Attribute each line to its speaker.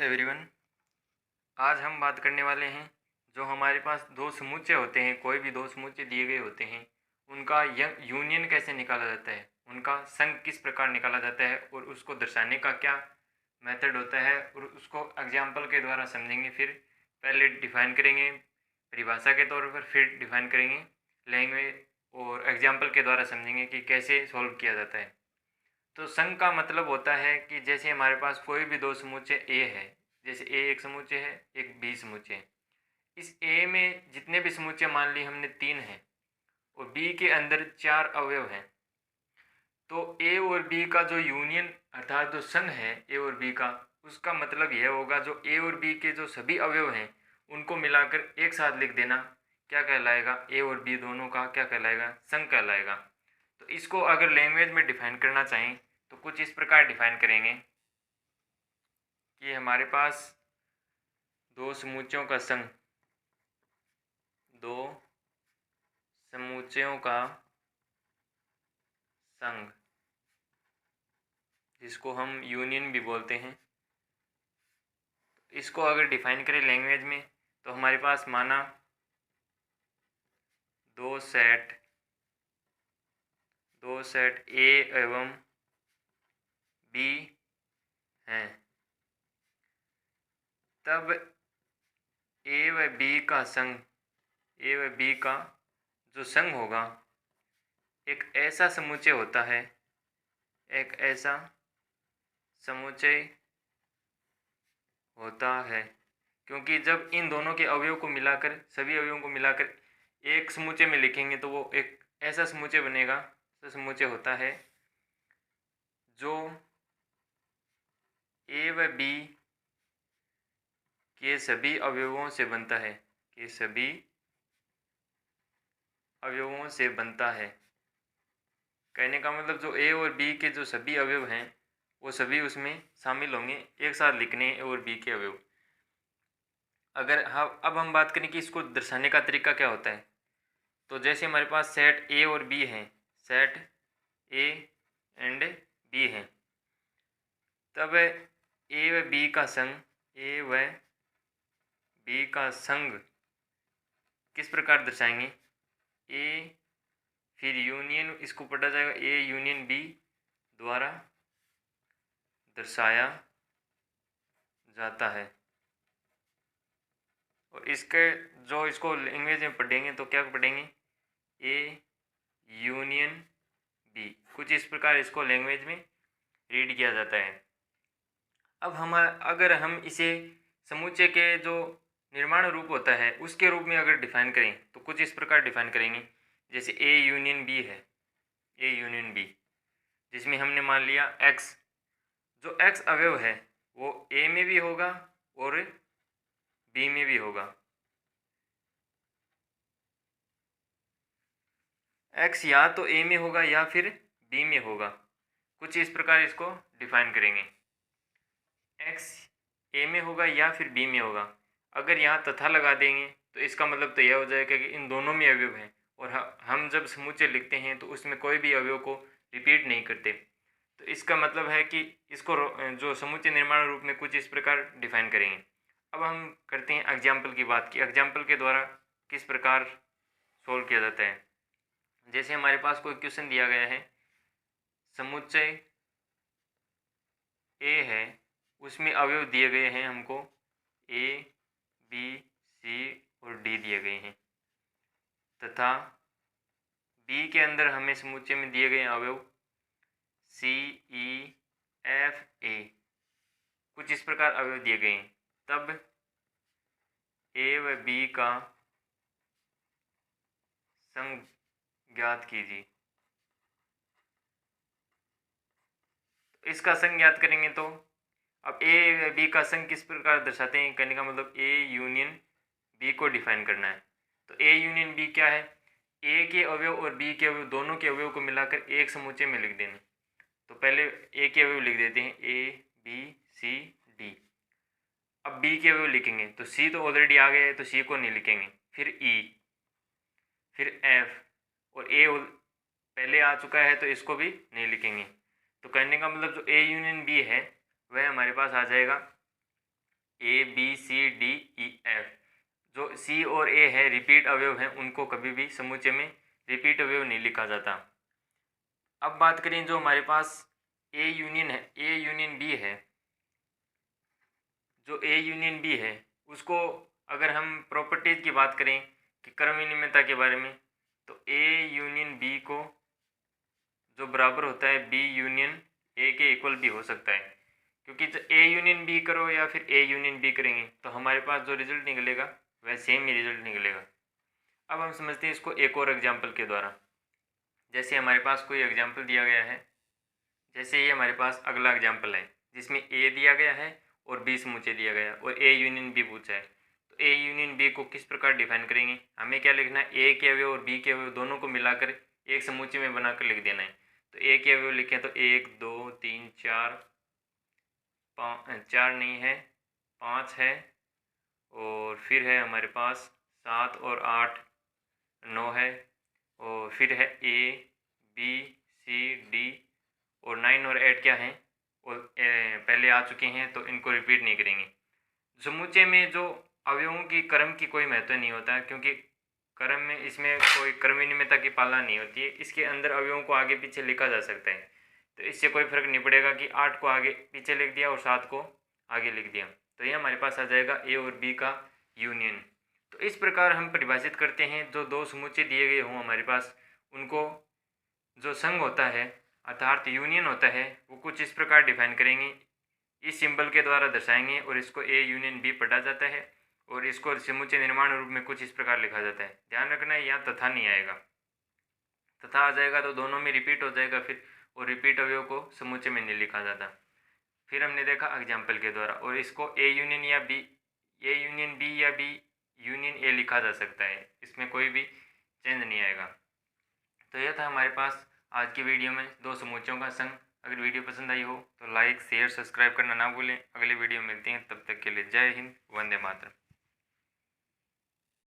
Speaker 1: Everyone. आज हम बात करने वाले हैं जो हमारे पास दो समुच्चय होते हैं, कोई भी दो समुच्चय दिए गए होते हैं, उनका यूनियन कैसे निकाला जाता है, उनका संघ किस प्रकार निकाला जाता है और उसको दर्शाने का क्या मेथड होता है, और उसको एग्जाम्पल के द्वारा समझेंगे। फिर पहले डिफाइन करेंगे परिभाषा के तौर पर, फिर डिफाइन करेंगे लैंग्वेज, और एग्जाम्पल के द्वारा समझेंगे कि कैसे सॉल्व किया जाता है। तो संघ का मतलब होता है कि जैसे हमारे पास कोई भी दो समुच्चय ए है, जैसे ए एक समुच्चय है, एक बी समुच्चय है। इस ए में जितने भी समुच्चय मान ली हमने तीन हैं और बी के अंदर चार अवयव हैं, तो ए और बी का जो यूनियन अर्थात जो संघ है ए और बी का, उसका मतलब यह होगा जो ए और बी के जो सभी अवयव हैं उनको मिलाकर एक साथ लिख देना क्या कहलाएगा, ए और बी दोनों का क्या कहलाएगा, संघ कहलाएगा। तो इसको अगर लैंग्वेज में डिफाइन करना चाहें तो कुछ इस प्रकार डिफाइन करेंगे कि हमारे पास दो समुच्चयों का संघ, दो समुच्चयों का संघ जिसको हम यूनियन भी बोलते हैं, इसको अगर डिफाइन करें लैंग्वेज में तो हमारे पास माना दो सेट ए एवं बी हैं, तब ए व बी का संघ, ए व बी का जो संघ होगा एक ऐसा समुच्चय होता है, एक ऐसा समुच्चय होता है, क्योंकि जब इन दोनों के अवयव को मिलाकर, सभी अवयवों को मिलाकर एक समुच्चय में लिखेंगे तो वो एक ऐसा समुच्चय बनेगा, ऐसा समुच्चय होता है जो ए व बी के सभी अवयवों से बनता है, के सभी अवयवों से बनता है। कहने का मतलब जो ए और बी के जो सभी अवयव हैं वो सभी उसमें शामिल होंगे, एक साथ लिखने ए और बी के अवयव। अगर अब हम बात करें कि इसको दर्शाने का तरीका क्या होता है, तो जैसे हमारे पास सेट ए और बी है, सेट ए एंड बी है, तब ए व बी का संघ, ए व बी का संघ किस प्रकार दर्शाएंगे, ए फिर यूनियन, इसको पढ़ा जाएगा ए यूनियन बी द्वारा दर्शाया जाता है। और इसके जो इसको लैंग्वेज में पढ़ेंगे तो क्या पढ़ेंगे, ए यूनियन बी, कुछ इस प्रकार इसको लैंग्वेज में रीड किया जाता है। अब हम अगर हम इसे समुच्चय के जो निर्माण रूप होता है उसके रूप में अगर डिफाइन करें तो कुछ इस प्रकार डिफाइन करेंगे, जैसे ए यूनियन बी है, ए यूनियन बी, जिसमें हमने मान लिया एक्स, जो एक्स अवयव है वो ए में भी होगा और बी में भी होगा। एक्स या तो ए में होगा या फिर बी में होगा, कुछ इस प्रकार इसको डिफाइन करेंगे। एक्स ए में होगा या फिर बी में होगा। अगर यहाँ तथा लगा देंगे तो इसका मतलब तो यह हो जाएगा कि इन दोनों में अवयव हैं, और हम जब समुच्चय लिखते हैं तो उसमें कोई भी अवयव को रिपीट नहीं करते। तो इसका मतलब है कि इसको जो समुच्चय निर्माण रूप में कुछ इस प्रकार डिफाइन करेंगे। अब हम करते हैं एग्जाम्पल की बात, की एग्जाम्पल के द्वारा किस प्रकार सोल्व किया जाता है। जैसे हमारे पास कोई क्वेश्चन दिया गया है, समुच्चय ए है, उसमें अवयव दिए गए हैं हमको ए बी सी और डी दिए गए हैं, तथा बी के अंदर हमें समुच्चय में दिए गए अवयव सी ई एफ ए, कुछ इस प्रकार अवयव दिए गए हैं। तब ए व बी का संघ ज्ञात कीजिए। इसका संघ ज्ञात करेंगे तो अब ए बी का संघ किस प्रकार दर्शाते हैं, कहने का मतलब ए यूनियन बी को डिफाइन करना है। तो ए यूनियन बी क्या है, ए के अवयव और बी के अवयव दोनों के अवयव को मिलाकर एक समुच्चय में लिख देना। तो पहले ए के अवयव लिख देते हैं, ए बी सी डी। अब बी के अवयव लिखेंगे तो सी तो ऑलरेडी आ गया है तो सी को नहीं लिखेंगे, फिर ई, फिर एफ, और ए पहले आ चुका है तो इसको भी नहीं लिखेंगे। तो कहने का मतलब जो ए यूनियन बी है वह हमारे पास आ जाएगा A B C D E F. जो सी और ए है रिपीट अवयव हैं, उनको कभी भी समुच्चय में रिपीट अवयव नहीं लिखा जाता। अब बात करें जो हमारे पास ए यूनियन है, ए यूनियन बी है, जो ए यूनियन बी है उसको अगर हम प्रॉपर्टीज की बात करें कि क्रम विनिमयता के बारे में, तो ए यूनियन बी को जो बराबर होता है बी यूनियन ए के इक्वल भी हो सकता है, क्योंकि ए यूनियन बी करो या फिर ए यूनियन बी करेंगे तो हमारे पास जो रिजल्ट निकलेगा वह सेम ही रिजल्ट निकलेगा। अब हम समझते हैं इसको एक और एग्जाम्पल के द्वारा। जैसे हमारे पास कोई एग्जाम्पल दिया गया है, जैसे ये हमारे पास अगला एग्जाम्पल है जिसमें ए दिया गया है और बी समुच्चय दिया गया है और ए यूनियन बी पूछा है। तो ए यूनियन बी को किस प्रकार डिफाइन करेंगे, हमें क्या लिखना है, ए के अवयव और बी के अवयव दोनों को मिलाकर एक समुच्चय में बनाकर लिख देना है। तो ए के अवयव लिखें तो 1 2 3 4 4 नहीं है 5 है, और फिर है हमारे पास 7 और 8 9 है, और फिर है ए बी सी डी, और 9 और 8 क्या हैं, और पहले आ चुके हैं तो इनको रिपीट नहीं करेंगे। समुच्चय में जो अवयवों की क्रम की कोई महत्व नहीं होता है, क्योंकि क्रम में इसमें कोई क्रम विनिमयता की पालना नहीं होती है। इसके अंदर अवयवों को आगे पीछे लिखा जा सकता है, तो इससे कोई फर्क नहीं पड़ेगा कि 8 को आगे पीछे लिख दिया और 7 को आगे लिख दिया। तो ये हमारे पास आ जाएगा ए और बी का यूनियन। तो इस प्रकार हम परिभाषित करते हैं जो दो समुच्चय दिए गए हों हमारे पास, उनको जो संघ होता है अर्थात यूनियन होता है वो कुछ इस प्रकार डिफाइन करेंगे, इस सिंबल के द्वारा दर्शाएंगे, और इसको ए यूनियन बी पढ़ा जाता है और इसको समुच्चय निर्माण रूप में कुछ इस प्रकार लिखा जाता है। ध्यान रखना है यहाँ तथा नहीं आएगा, तथा आ जाएगा तो दोनों में रिपीट हो जाएगा फिर, और रिपीट अवयव को समुच्चय में नहीं लिखा जाता। फिर हमने देखा एग्जाम्पल के द्वारा, और इसको ए यूनियन या बी, ए यूनियन बी या बी यूनियन ए लिखा जा सकता है, इसमें कोई भी चेंज नहीं आएगा। तो यह था हमारे पास आज की वीडियो में दो समुच्चयों का संघ। अगर वीडियो पसंद आई हो तो लाइक शेयर सब्सक्राइब करना ना भूलें। अगले वीडियो में मिलते हैं, तब तक के लिए जय हिंद, वंदे मातरम।